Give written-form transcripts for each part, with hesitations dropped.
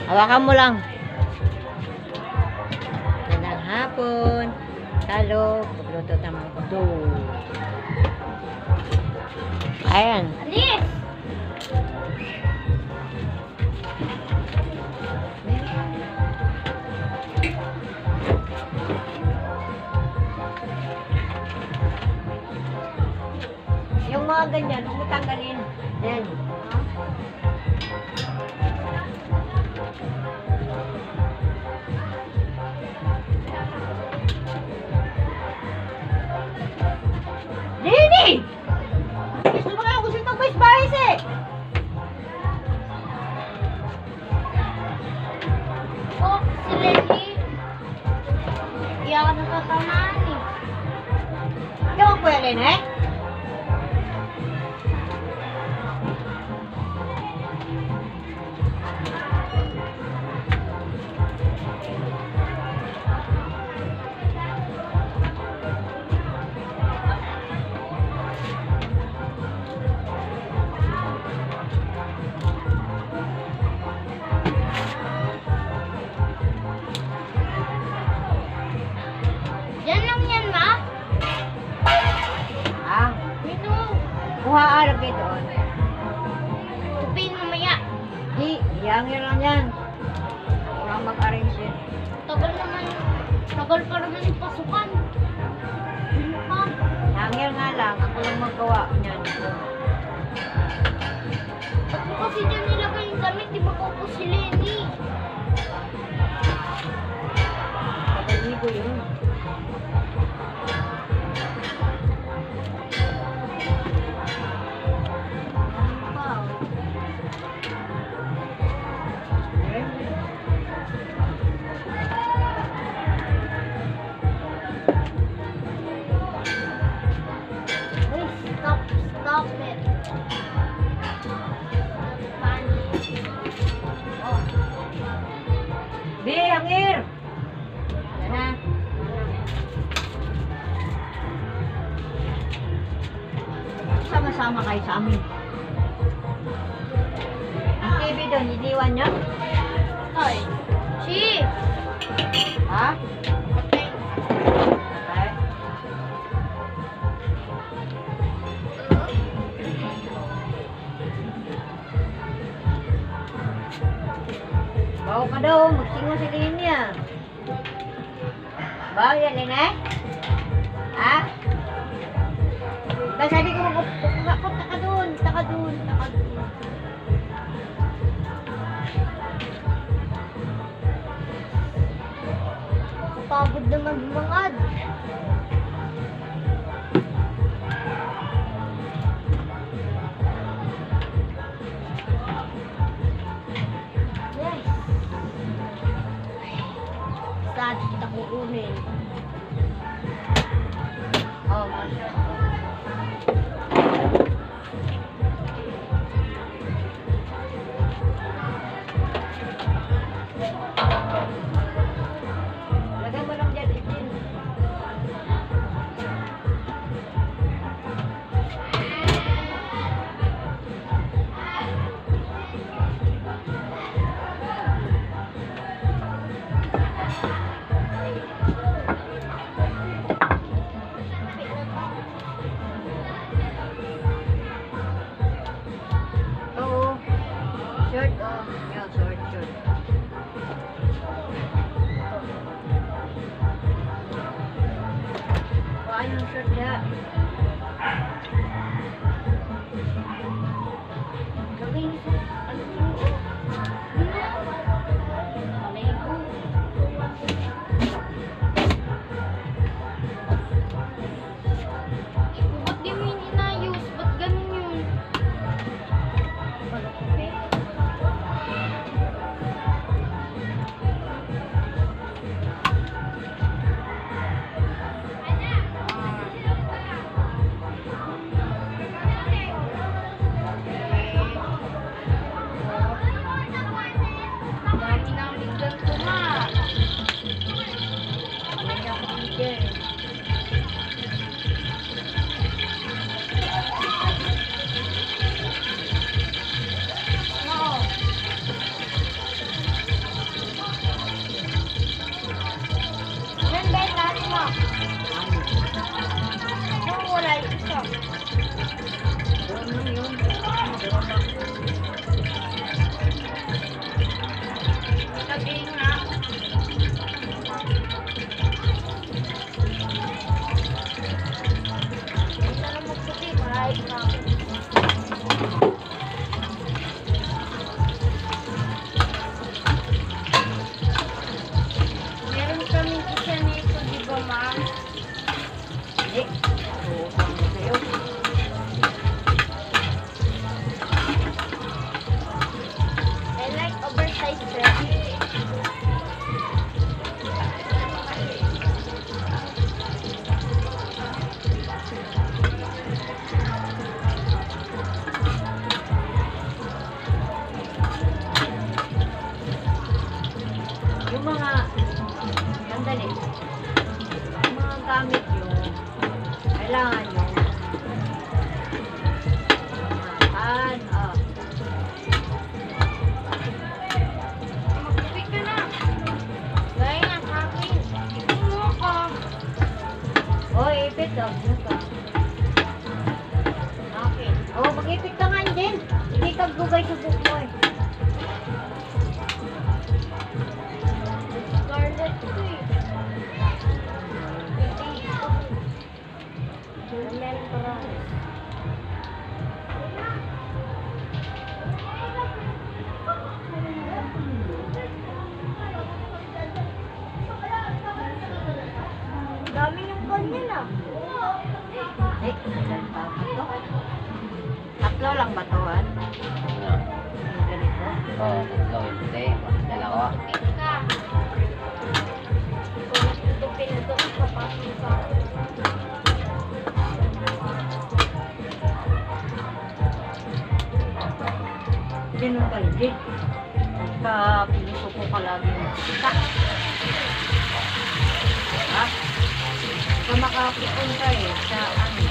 Hawakan mo lang. Magandang hapon. Talo. Pagluto tamang kudo. Ayan. Alis! Yung mga ganyan, huwag mo tanggalin. Yan. Dini! Gusto mo nga gusto itong bahis eh. Oh, si Lenny. Iyakan na tatamaan eh. Ikaw po yan eh. Yan lang yan, ma. Ah, Ito. kuha arap kayo doon. Tupin mamaya. Di, hiyangin lang yan. Walang mag-arrange yun. Tagal naman. Tagal pa naman yung pasukan. Ano pa? Hangin nga lang, ako lang magawa niyan. Ba't mo kasi dyan nilagay yung damit? Di ba po si Lenny? Pagaligo yun. Ano pa? Uy, stop it. Funny. Oh, Di, hangir! Yan na. Sama-sama kayo sa amin. Ang TV doon, iniwan nyo? ay. Si! Ha? Okay. Okay. Bawa ka daw, magsingo si Linya. Bawa yan, Lina? Ha? Ba sabi ko, taka doon, taka doon, taka doon. Pagod naman bumangad. Yes. Saan kita kukunin? Oh, masya Allah. Lagay mo lang dyan, Ejin. Oo. Short, oh. Yeah, short, short. Kuhaan yung short niya. Gawin ko. Ano yun? Palego. Ba't di mo yun inayos? Ba't ganun yun? Dami na ang bigyan ko, ma. Hindi ako bigyan. Oo. Yung mga, sandali, yung mga gamit nyo, kailangan nyo, Mag-pick ka na. Gaya nga sa akin. Kumuha ka. oh, ipit daw, yun ka. Okay. Oh, mag-ipit ka nga din. Hindi ka gugay sa book mo eh. Scarlet ko eh. Meron pa rin. Dami yung ganyan ah. Eh, ilan pa? Tatlo? Tatlo lang ba to, ah? Yung ganito? Oo, tatlo. Hindi, dalawa. Pick ka. Kung ito pinito, papasok sa akin. Ganun ka legit. Basta pinusuko ka lagi ng kita. Ha? Kung makapipon ka eh, sa ano.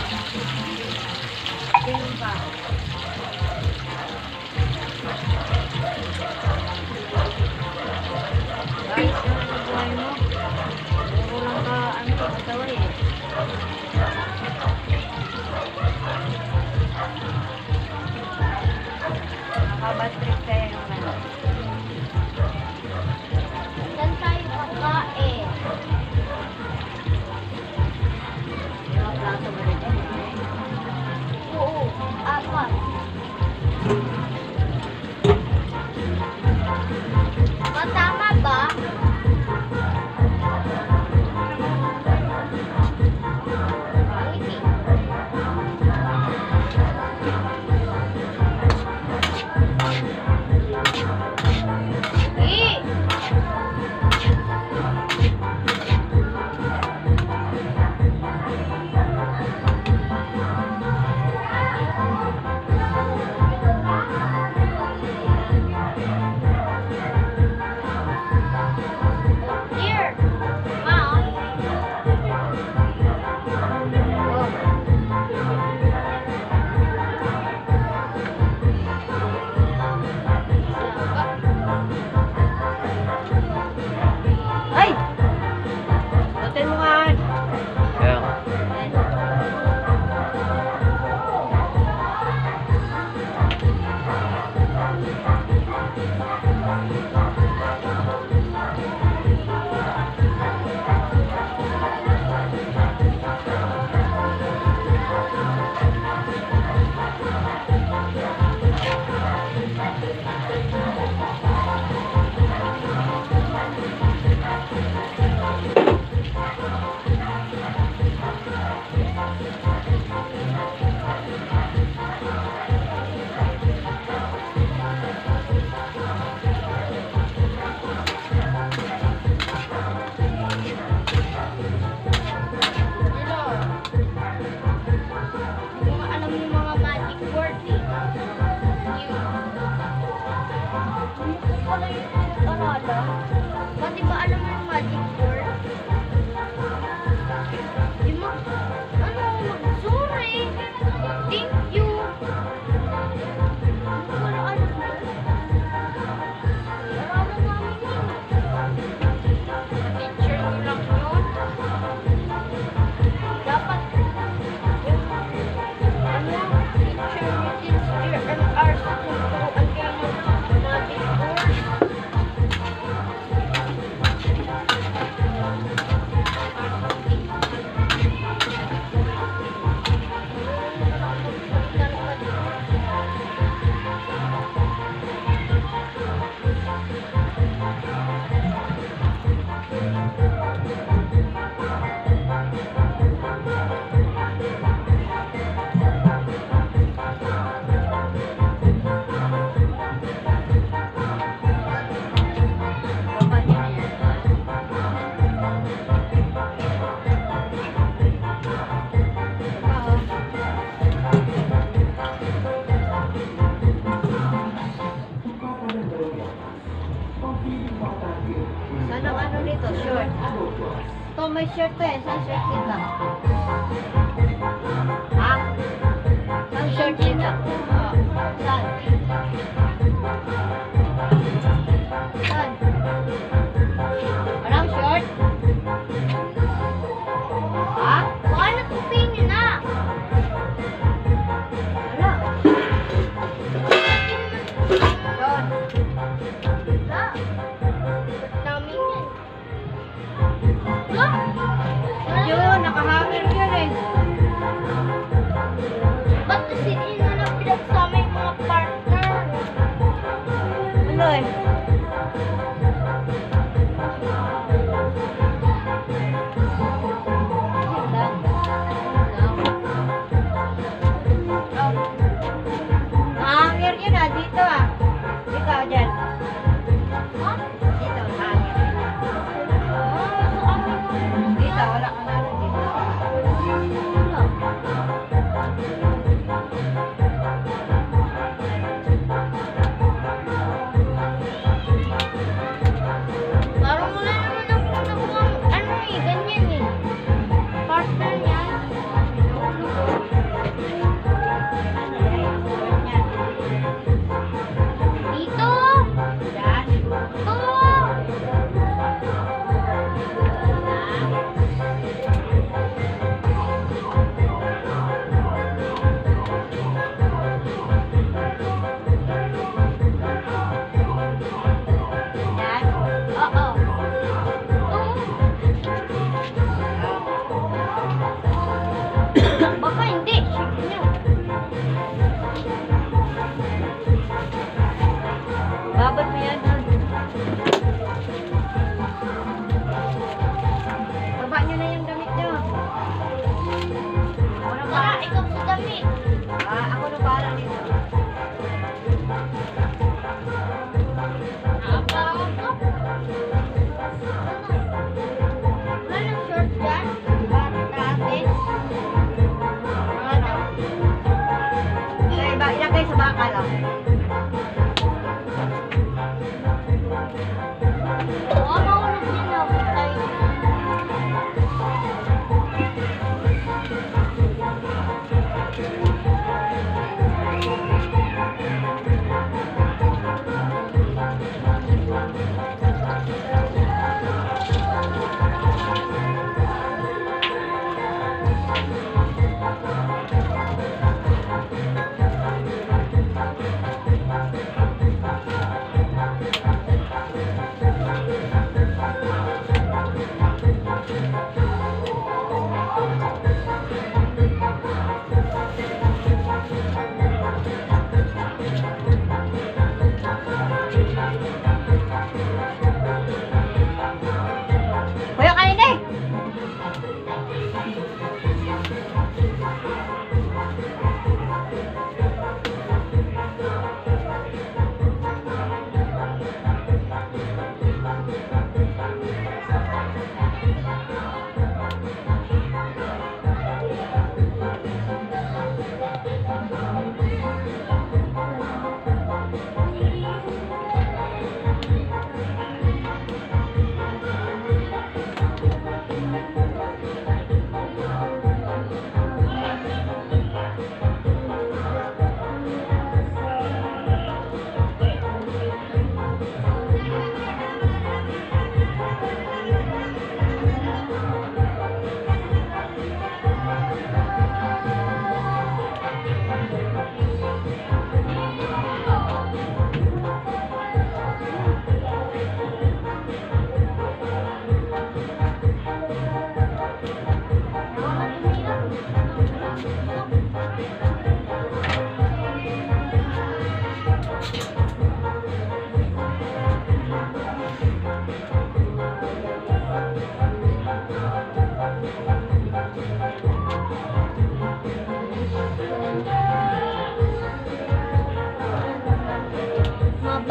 Ganun ka. Guys, ano sa buhay mo? Puro lang ka, ano, pagkaway eh. Nakabatrip kayo ng ano. Saan tayo kakain? Yung mga plato mo rin. Oo, apat. Matama ba? Pangiti. Eh! Here, Mom. Ay! Butin mo nga. Kaya, Mga alam mo mga magic word eh. Ano ko pala yung pinag-aralan? Pati ba alam mo yung magic word? Yung mag-sorry. Thank you. Wala alam mo. Aralan namin yun. Teacher mo lang yun. Dapat yung ano, teacher mo din sa RMR sa tuturuan kayo ng magic word. Saan ang ano nito? Short. Ito may shirt to eh. Saan shirt nito? Ha? Saan shirt nito? Saan? Saan? Walang short? Ha? Baka natupin na. Wala. Doon. Wala. Ba't namin yan? Wala. Yun, nakahanger yun eh. Ba't kasi hindi na pinagsama yung mga partner? Ano eh? Yun lang. Nakahanger yun ah, dito ah. Ikaw dyan. Ha? Dito, nakahanger. Sa amin nga. Dito, wala ka na rin dito. Wala. Parang wala naman ako nakuha. Ano eh, ganyan eh. Partner niya. Dito! Yan. Ito! Yan. Oo. Baka hindi. Shape niya. Babad mo yan. Hon. Baba nyo na yung damit nyo. Ako na Baka bahala. ikaw sa damit. Ako na bahala dito. Nakapangan ko. Wala nang short dyan. Para natin. Wala. Ilagay sa baka lang. Oo, maulog din ako tayo. Kuya, kain eh!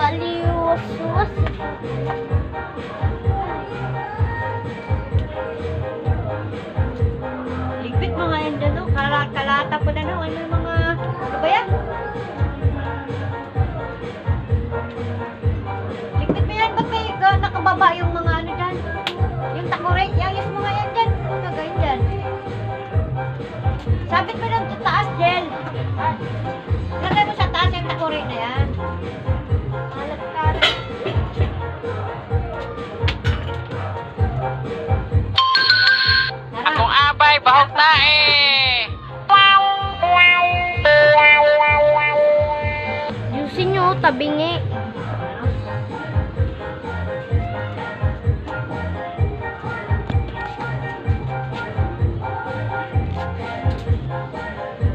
Mabaliwas-was. Ligpit mo nga yan dyan, no? Kalata po na, no? Ano yung mga... Ano ba yan? Ligpit mo yan, ba't may baba yung mga ano dyan. Yung takore, yayos mo nga yan dyan. Kagayin dyan. Sabit mo lang sa taas, Jel. Lagay mo sa taas yung takore na yan. Kalat-kalat. Tara. Abay, bahog na eh! Yusin nyo, tabingi.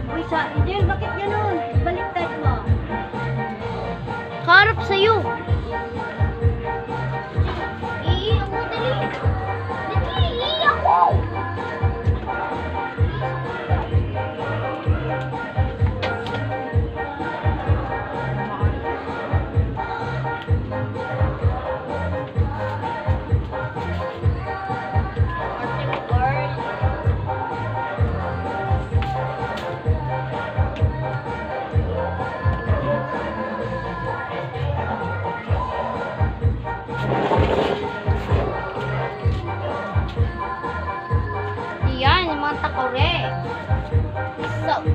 Uy, Jel, bakit ganun? Baliktad mo. Karap sa'yo. Iiyak mo, dali. Dali, iiyak mo. Yan, yung mga takore. So,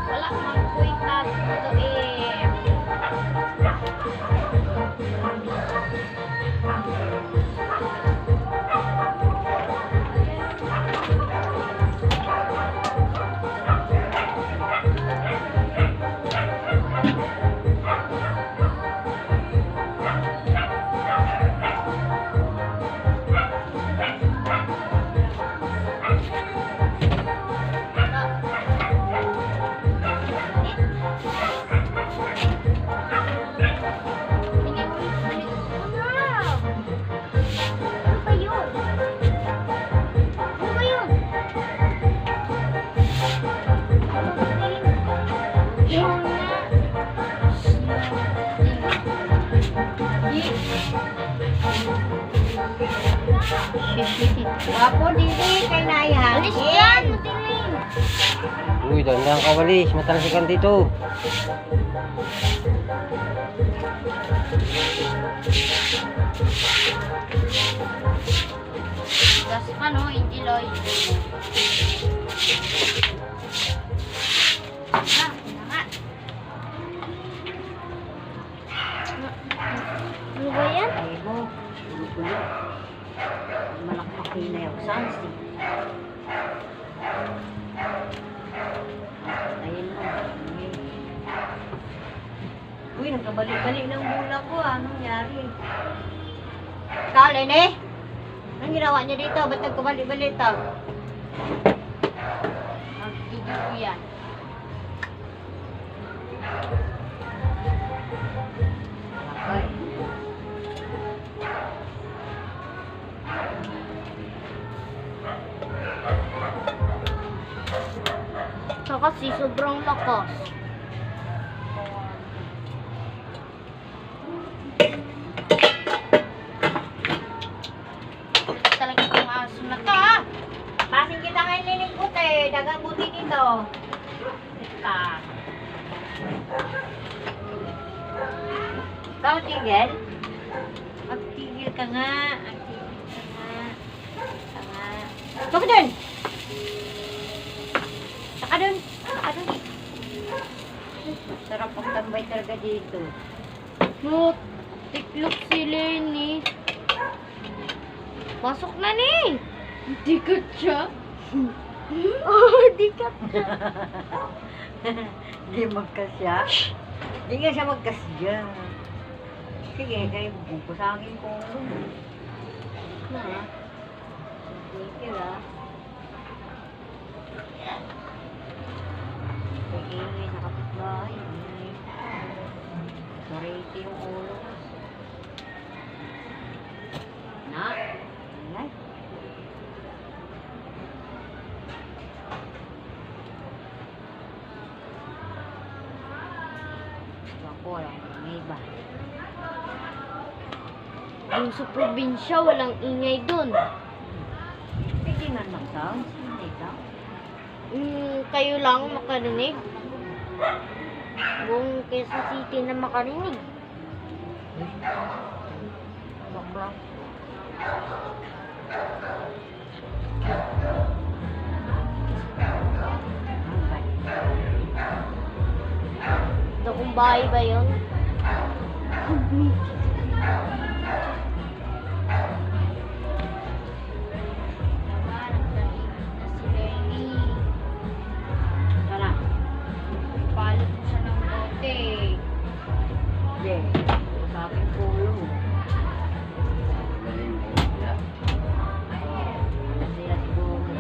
wala mang kwenta dito eh. Ano ba yun? Ano ba yun? Yun na. Wapo, dili, kay naihangin. Alis dyan, matiling. Uy, dandang ka walis. Matalasikan dito. Gas pa no, hindi loy. Ah, nga. Ano ba yan? Ay mo, gulo. Malakmakin na yung sansi. Ayun mo. Uy, nagkabalik-balik ng bola ko. Anong nangyari? Kalin eh! Anong ginawa niya dito? Ba't nagkabalik-balik ito? Magdudugo yan. Ay. So kasi sobrang lakas. Talaga itong aso na to ah. Pasin kita ngayon lilingkot eh. Dagang buti dito. Ika. Ikaw, tigil? Magtigil ka nga. Magtigil ka nga. Ka nga. Ikaw dun! Saka dun. Saka dun. Sarap ang tambay talaga dito. No, tiklop si Lenny. Pasok na ni. Dikat siya. Oh, dikat siya. Hindi magkasya. Hindi nga siya magkasya. Sige, kayo bubusangin ko. Na. Sige ah. Ingay sa kapitbahay. Sariti yung ulo. Na. Alay. Ako lang. May iba. Yung sa probinsya, walang ingay dun. Pwede man mag-sound. Hindi ka. Kayo lang makarinig. Buong Quezon City na makarinig. Bakla. Ito kung bahay ba yun? Tara. Palot mo siya ng bote. Yeah. Sa akin pulo. Galing mo. Wala. Nasira siguro.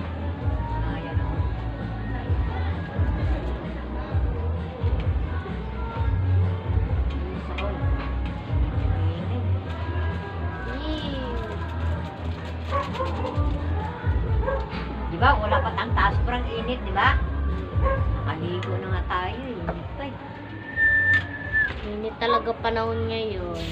Ayan o. Di ba? Wala pa tang taas, parang init, di ba? Nakaligo na nga tayo, init pa eh. Hindi talaga panahon ngayon.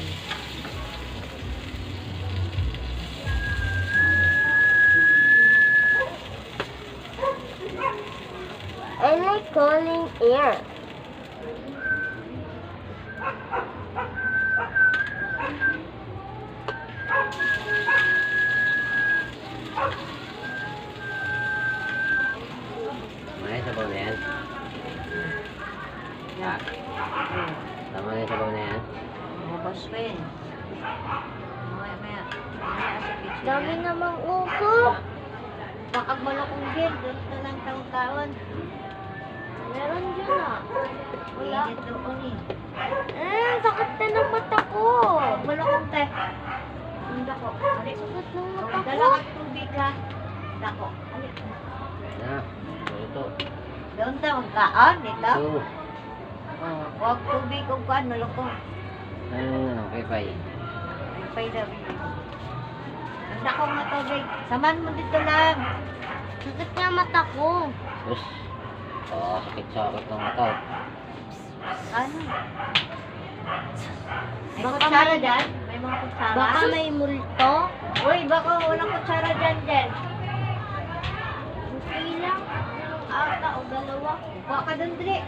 I like calling air. May sabaw na yan. Yan. Tama na yung sabaw na yan. Mabas pa yun. Maya, maya. Maya sa kitchen Dami yan. namang uso. Baka malakong gel, doon na lang taon-taon. Meron dyan ah. Wala. Init doon eh. Sakit na ng mata ko. Malakong te. Hindi ko. Alik. Sakit ng mata ko. Dala ka tubig ha. Dako. Alik. Na. Ito. Doon ta magkaan dito. Ito. Oh, huwag tubig o kuan malakong. Ano, paypay. Pay daw. Ang dako nga tubig. Saman mo dito lang. Sakit nga mata ko. Tapos, sakit-sakit ng mata. Ano? May Baka kutsara may- dyan? May mga kutsara? Baka may multo. Uy, baka walang kutsara dyan dyan. Okay lang. Anong ata o dalawa? Kuha ka doon, Dre.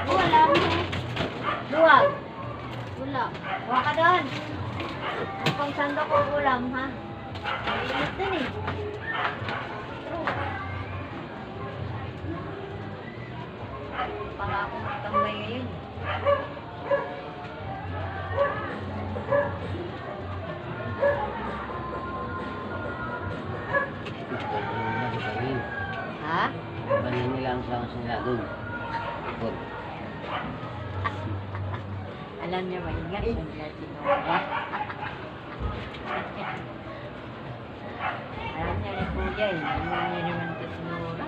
Wala. Luwag. Wala. Kuha ka doon. Kung sando ko ulam, ha? Mainit dun eh. Para ako magtambay ngayon. Banin. Ha? Banin nila ang sangos nila doon. Ikot. Alam niya ba ingat? Hindi sinura. Alam niya ni Kuya eh. Alam niya naman ito sinura.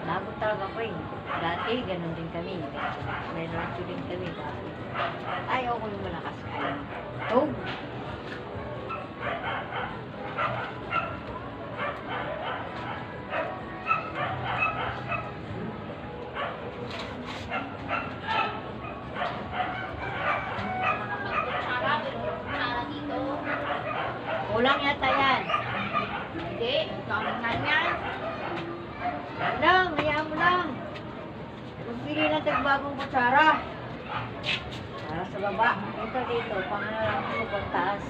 Lagot talaga ko eh. Dati, ganun din kami. May rancho din kami dati. Ayaw ko yung malakas ko. Oh! Kulang yata yan. Hindi. Kaming nga yan. Lang, hayaan mo lang. Magbili ng tagbagong kutsara. Para sa baba. Ito dito, pang lang mo pang taas.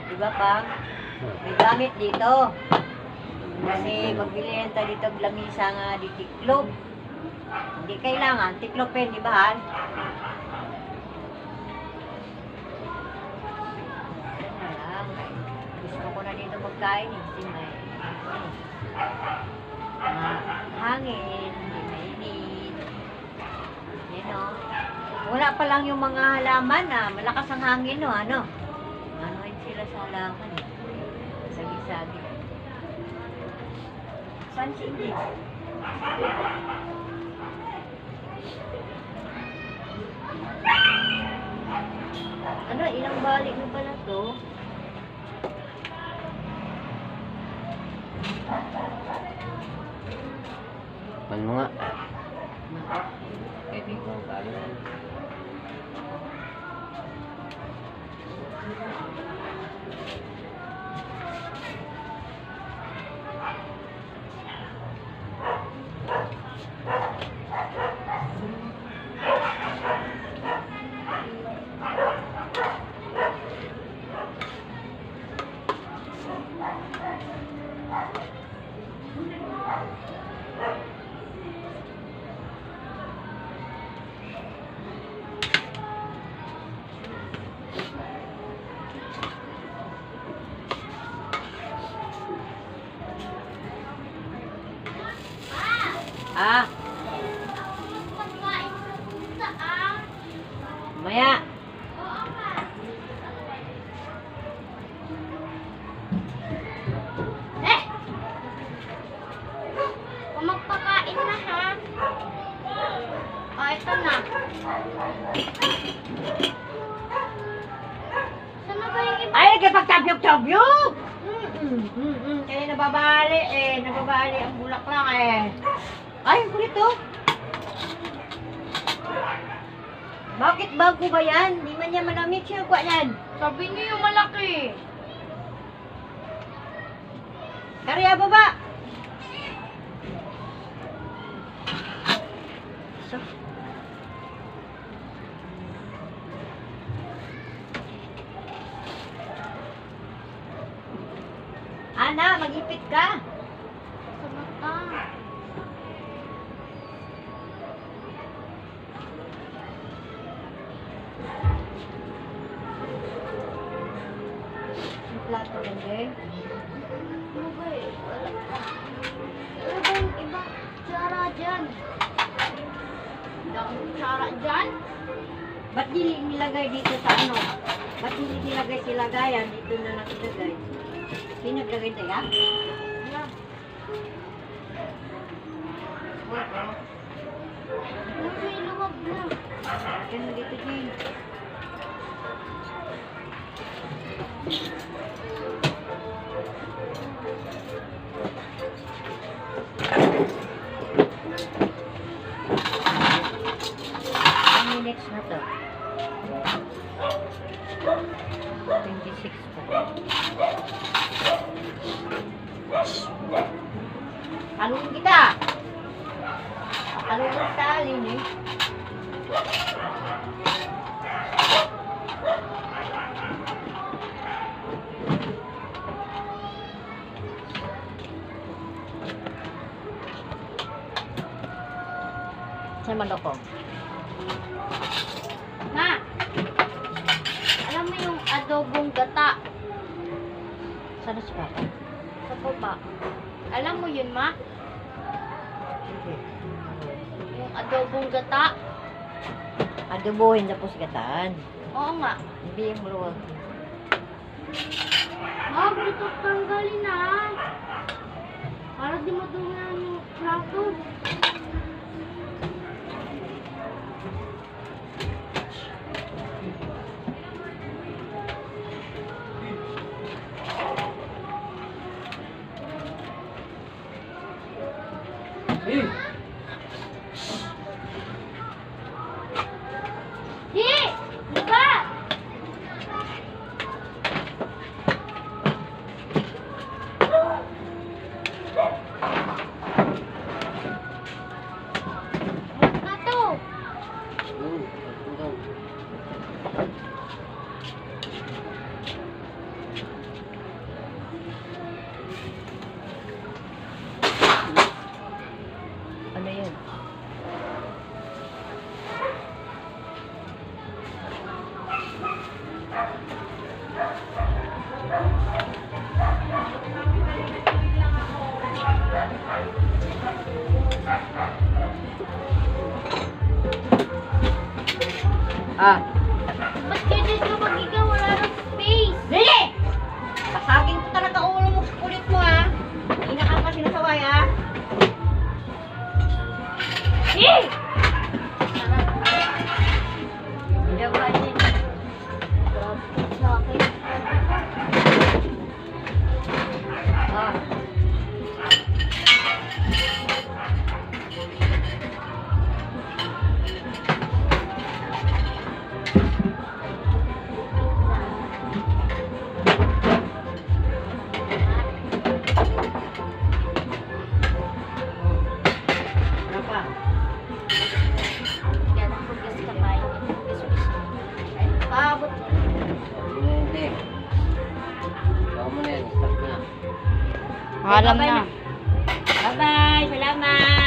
Diba pa? May gamit dito. Kasi magbili lang tayo dito ng lamisa nga di tiklop. Hindi kailangan, tiklopin, di ba Han? Yan na lang. Gusto ko na dito magkain eh. Kasi may hangin, hindi mainit. Yan o. Wala pa lang yung mga halaman malakas ang hangin no, ano? Anuhin sila sa halaman eh. Sagi-sagi. Saan si Ingrid? Ano, ilang balik mo pala to? Man mo nga. Kaibigan galing. Ah, Pagkain sa saan? maya. Oo nga. Eh! Kung magpakain na ha. O, ito na. Saan na ba yung iba? Ay, nagkipagtabyog-tabyog! Kaya nababali eh. Nababali ang bulaklak eh. Ay, ang kulit oh. Bakit bago ba yan? Di man niya manamit siya kuha yan. Sabi niyo yung malaki. Karya baba. So. Ana, mag-ipit ka. Sa mata. Ang plato lang eh. Ano ba eh? Wala pa. Ano ba yung ibang tsara dyan? Ibang tsara dyan? Ba't di nilagay dito sa ano? Ba't hindi nilagay silagayan? Dito na nakilagay. Sino naglagay tayo? Wala. Wala. Ano may luwag na? Akin mo dito, Jane. How minutes na to? 26 pa. Halungin kita! Halungin kita, Alin eh. Saan man ako? Ma! Alam mo yung adobong gata Saan si Papa? sa baba? Alam mo yun, ma? Sige. Yung adobong gata? Adobohin na po sa gataan. Oo nga. Hindi yung luwag. Ma, dito tanggalin na. Para di madungan yung plato. Di! Diba? Ano na to? Ano yun? Ah, Ba't kayo dito magigaw? Wala nang space. Lili! Pasagin ko talaga ulo mo sa kulit mo ha. Hindi na ka pa sinasaway ha. Eh! Hindi ako kasi. Sa akin. Ah. Paalam Bye-bye na. Bye-bye. Salamat.